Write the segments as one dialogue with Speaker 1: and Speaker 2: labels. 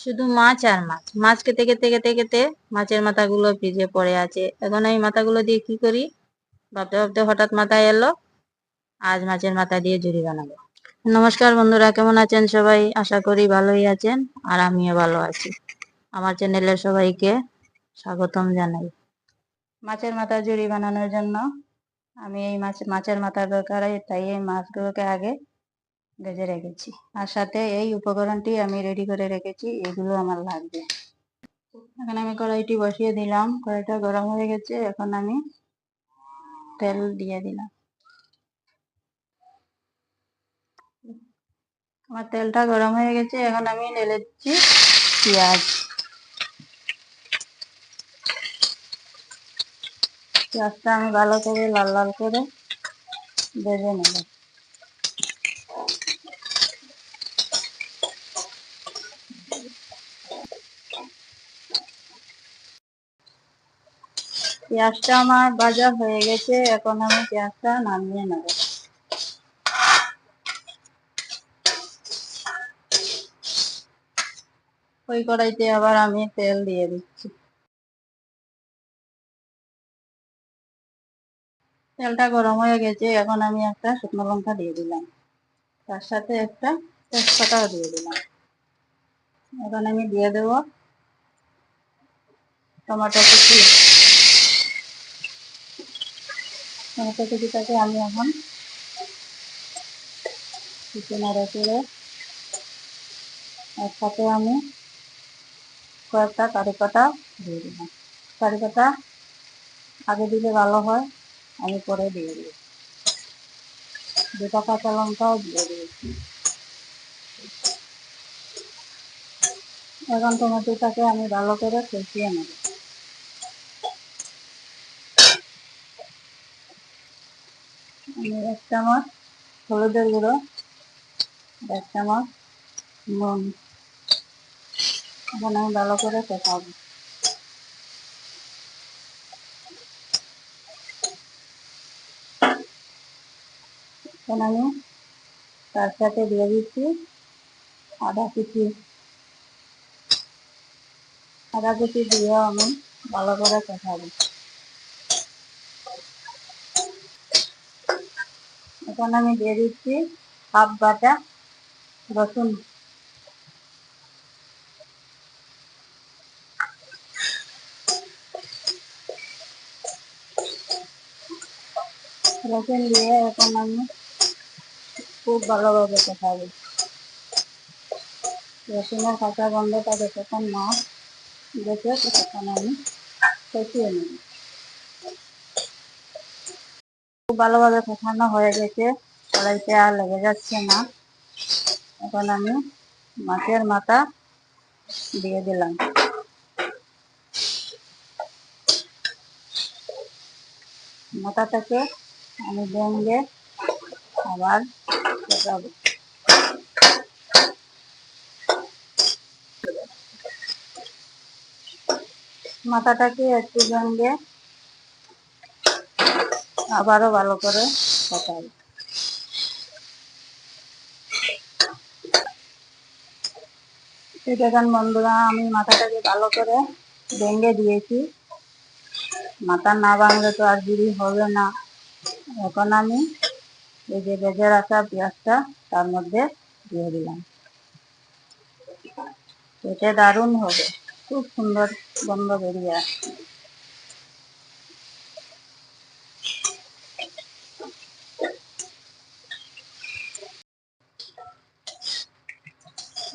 Speaker 1: শুধু মাছ আর মাছ, মাছ খেতে খেতে খেতে খেতে মাছের মাথাগুলো ভিজে পড়ে আছে। এখন আমি মাথাগুলো দিয়ে কি করি ভাবতে ভাবতে হঠাৎ মাথায় এলো আজ মাছের মাথা দিয়ে ঝুড়ি বানাবো। নমস্কার বন্ধুরা, কেমন আছেন সবাই? আশা করি ভালোই আছেন আর আমিও ভালো আছি। আমার চ্যানেলে সবাইকে স্বাগতম জানাই। মাছের মাথা ঝুড়ি বানানোর জন্য আমি এই মাছের মাথা দরকার, তাই এই মাছগুলোকে আগে ভেজে রেখেছি আর সাথে এই উপকরণটি আমি রেডি করে রেখেছি, এগুলো আমার লাগবে। এখন আমি কড়াইটি বসিয়ে দিলাম, কড়াইটা গরম হয়ে গেছে। এখন আমি তেল দিয়ে দিলাম। আমার তেলটা গরম হয়ে গেছে। এখন আমি ঢেলে দিচ্ছি পেঁয়াজ। পেঁয়াজটা আমি ভালো করে লাল লাল করে ভেজে নেব। পেঁয়াজটা আমার ভাজা হয়ে গেছে। এখন আমি পেঁয়াজটা নামিয়ে নেব। ওই কড়াইতে আবার আমি তেল দিয়ে দিচ্ছি। তেলটা গরম হয়ে গেছে। এখন আমি একটা শুকনো লঙ্কা দিয়ে দিলাম, তার সাথে একটা তেজপাতাও দিয়ে দিলাম। এখন আমি দিয়ে দেব টমেটো কুচি। টমেটো কুচিটাকে আমি এখন কুচি নাড়ে করে এর সাথে আমি কয়েকটা কারি পাতা দিয়ে দিলাম। কারি পাতা আগে দিলে ভালো হয়, আমি পরে দিয়ে দিই। দুটা কাঁচা লঙ্কাও দিয়ে দিয়েছি। এখন টমেটোটাকে আমি ভালো করে কষিয়ে নেব। আমি 1 চামচ হলুদের গুঁড়ো, 1 চামচ নুন, এখন আমি ভালো করে কষাবো। এখন আমি তার সাথে দিয়ে দিচ্ছি আদা কুচি। আদা কুচি দিয়ে আমি ভালো করে কষাবো। এখন আমি দিয়ে দিচ্ছি হাফ বাটা রসুন। রসুন দিয়ে এখন আমি খুব ভালোভাবে কষাবো। রসুনের কাঁচা গন্ধটা যতক্ষণ না গেছে ততক্ষণ আমি কষিয়ে নেব। খুব ভালোভাবে কষানো হয়ে গেছে, কড়াইতে আর লেগে যাচ্ছে না। এখন আমি মাছের মাথা দিয়ে দিলাম। মাথাটাকে আমি ভেঙে আবার কষাবো। মাথাটাকে একটু ভেঙে আবারও ভালো করে কষাবো। দেখেন বন্ধুরা, আমি মাথাটাকে ভালো করে ভেঙে দিয়েছি। মাথা না ভাঙলে তো আর ঝুড়ি হবে না। এখন আমি এই যে ভেজে রাখা পেঁয়াজটা তার মধ্যে দিয়ে দিলাম। এটা দারুণ হবে, খুব সুন্দর গন্ধ বেরিয়ে আসছে।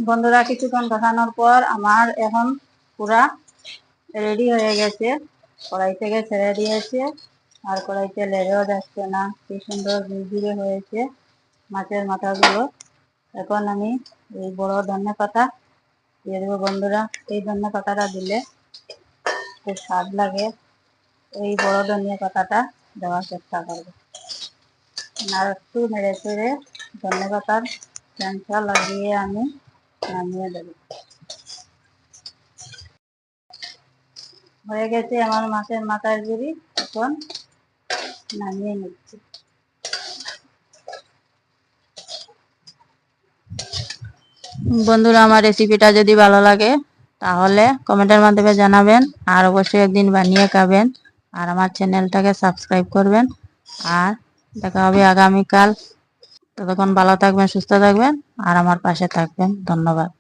Speaker 1: বন্ধুরা, কিছুক্ষণ কষানোর পর আমার এখন পুরা রেডি হয়ে গেছে। কড়াই থেকে ছেড়ে দিয়েছে আর কড়াইতে লেগেও যাচ্ছে না। কি সুন্দর ঝুরঝুরে হয়েছে মাছের মাথাগুলো। এখন আমি এই বড় ধনে পাতা দিয়ে দেবো। বন্ধুরা, এই ধনে পাতাটা দিলে খুব স্বাদ লাগে। এই বড় ধনিয়া পাতাটা দেওয়ার চেষ্টা করবো। আর একটু নেড়ে চেড়ে ধনে পাতার চ্যাংটা লাগিয়ে আমি নামিয়ে দেবো। হয়ে গেছে আমার মাছের মাথার ঝুড়ি। এখন নামিয়ে নিচ্ছি। বন্ধুরা, আমার রেসিপিটা যদি ভালো লাগে তাহলে কমেন্টের মাধ্যমে জানাবেন, আর অবশ্যই একদিন বানিয়ে খাবেন, আর আমার চ্যানেলটাকে সাবস্ক্রাইব করবেন। আর দেখা হবে আগামীকাল। ততক্ষণ ভালো থাকবেন, সুস্থ থাকবেন, আর আমার পাশে থাকবেন। ধন্যবাদ।